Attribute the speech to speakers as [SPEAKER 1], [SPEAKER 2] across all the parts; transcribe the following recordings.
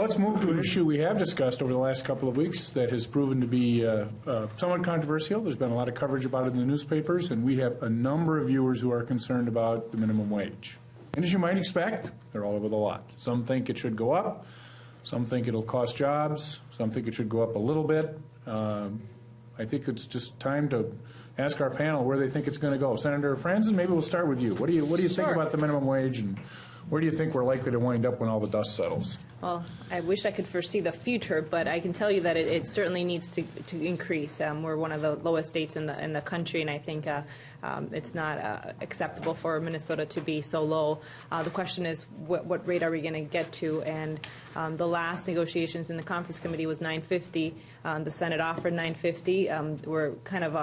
[SPEAKER 1] Let's move to an issue we have discussed over the last couple of weeks that has proven to be somewhat controversial. There's been a lot of coverage about it in the newspapers, and we have a number of viewers who are concerned about the minimum wage. And as you might expect, they're all over the lot. Some think it should go up. Some think it'll cost jobs. Some think it should go up a little bit. I think it's just time to ask our panel where they think it's going to go. Senator Franzen, maybe we'll start with you. What do you think about the minimum wage, and where do you think we're likely to wind up when all the dust settles?
[SPEAKER 2] Well, I wish I could foresee the future, but I can tell you that it certainly needs to increase. We're one of the lowest states in the country, and I think it's not acceptable for Minnesota to be so low. The question is, what rate are we going to get to? And the last negotiations in the conference committee was $9.50. The Senate offered $9.50. We're kind of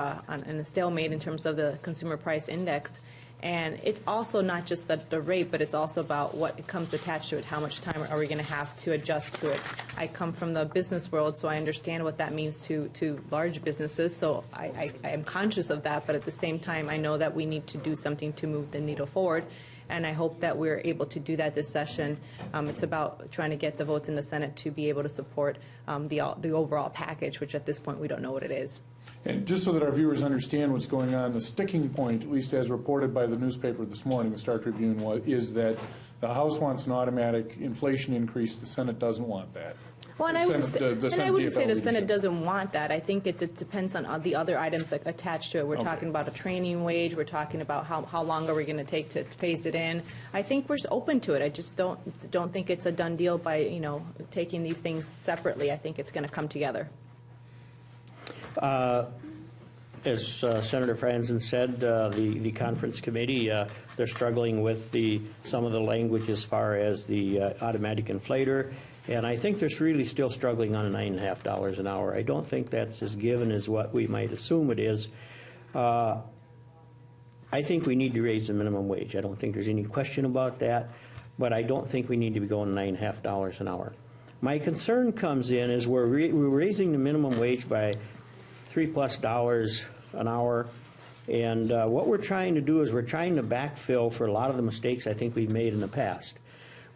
[SPEAKER 2] in a stalemate in terms of the consumer price index. And it's also not just the rate, but it's also about what comes attached to it. How much time are we going to have to adjust to it? I come from the business world, so I understand what that means to large businesses. So I am conscious of that, but at the same time, I know that we need to do something to move the needle forward. And I hope that we're able to do that this session. It's about trying to get the votes in the Senate to be able to support the overall package, which at this point we don't know what it is.
[SPEAKER 1] And just so that our viewers understand what's going on, the sticking point, at least as reported by the newspaper this morning, the Star Tribune, is that the House wants an automatic inflation increase. The Senate doesn't want that.
[SPEAKER 2] Well, and I wouldn't say the Senate doesn't want that. I think it depends on the other items that attached to it. We're talking about a training wage. We're talking about how long are we going to take to phase it in. I think we're open to it. I just don't think it's a done deal by taking these things separately. I think it's going to come together.
[SPEAKER 3] As Senator Franzen said, the conference committee, they're struggling with some of the language as far as the automatic inflator, and I think they're really still struggling on $9.50 an hour. I don't think that's as given as what we might assume it is. I think we need to raise the minimum wage. I don't think there's any question about that, but I don't think we need to be going $9.50 an hour. My concern comes in is we're raising the minimum wage by $3+ an hour, and what we're trying to do is we're trying to backfill for a lot of the mistakes I think we've made in the past.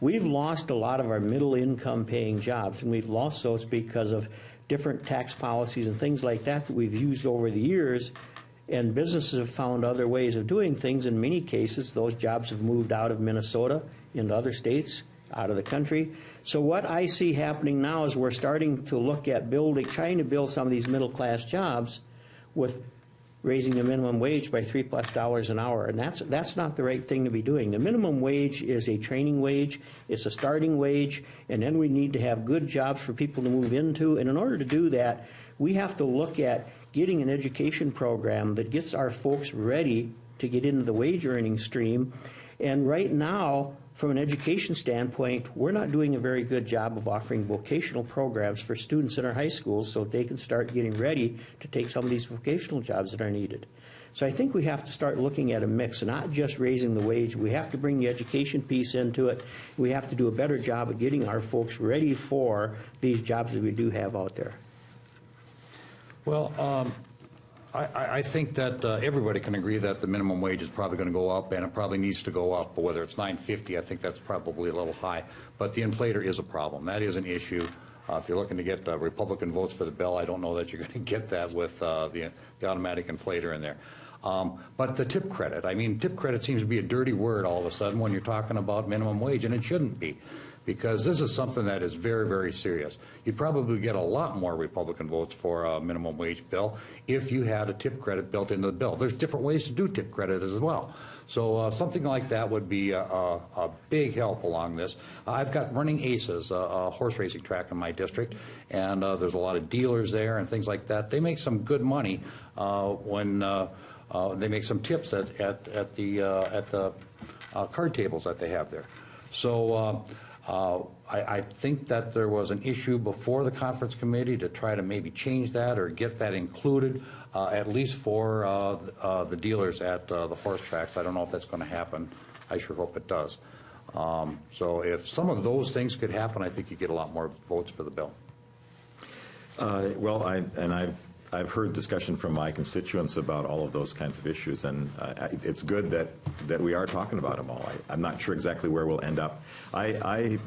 [SPEAKER 3] We've lost a lot of our middle income paying jobs, and we've lost those because of different tax policies and things like that we've used over the years, and businesses have found other ways of doing things. In many cases, those jobs have moved out of Minnesota into other states, out of the country. So what I see happening now is we're starting to look at trying to build some of these middle-class jobs with raising the minimum wage by $3+ an hour, and that's not the right thing to be doing. The minimum wage is a training wage, it's a starting wage, and then we need to have good jobs for people to move into. And in order to do that, we have to look at getting an education program that gets our folks ready to get into the wage earning stream. And right now, from an education standpoint, we're not doing a very good job of offering vocational programs for students in our high schools so they can start getting ready to take some of these vocational jobs that are needed. So I think we have to start looking at a mix, not just raising the wage. We have to bring the education piece into it. We have to do a better job of getting our folks ready for these jobs that we do have out there.
[SPEAKER 4] Well, I think that everybody can agree that the minimum wage is probably going to go up, and it probably needs to go up. But whether it's $9.50, I think that's probably a little high. But the inflator is a problem. That is an issue. If you're looking to get Republican votes for the bill, I don't know that you're going to get that with the automatic inflator in there. But the tip credit, I mean, tip credit seems to be a dirty word all of a sudden when you're talking about minimum wage, and it shouldn't be, because this is something that is very, very serious. You'd probably get a lot more Republican votes for a minimum wage bill if you had a tip credit built into the bill. There's different ways to do tip credit as well. So something like that would be a big help along this. I've got Running Aces, a horse racing track in my district, and there's a lot of dealers there and things like that. They make some good money when they make some tips at the card tables that they have there. So I think that there was an issue before the conference committee to try to maybe change that or get that included, at least for the dealers at the horse tracks. I don't know if that's going to happen. I sure hope it does. So if some of those things could happen, I think you get a lot more votes for the bill.
[SPEAKER 5] Well, I've I've heard discussion from my constituents about all of those kinds of issues, and it's good that we are talking about them all. I'm not sure exactly where we'll end up. I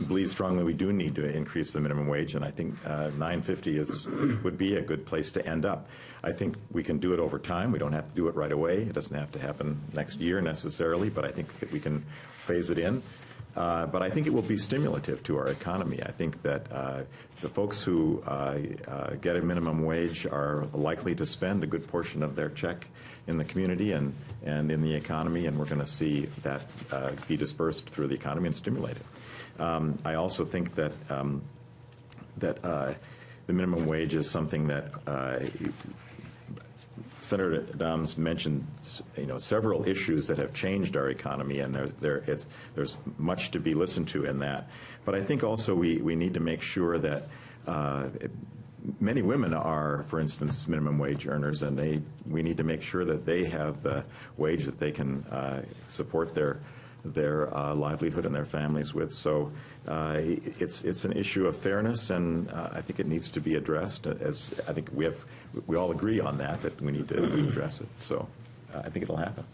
[SPEAKER 5] believe strongly we do need to increase the minimum wage, and I think $9.50 would be a good place to end up. I think we can do it over time. We don't have to do it right away. It doesn't have to happen next year necessarily, but I think we can phase it in. But I think it will be stimulative to our economy. I think that the folks who get a minimum wage are likely to spend a good portion of their check in the community and in the economy, and we're going to see that be dispersed through the economy and stimulated. I also think that the minimum wage is something that Senator Adams mentioned, several issues that have changed our economy, and there's much to be listened to in that. But I think also we need to make sure that many women are, for instance, minimum wage earners, and we need to make sure that they have the wage that they can support their livelihood and their families with. So it's an issue of fairness, and I think it needs to be addressed. As I think we all agree on that we need to address it. So I think it'll happen.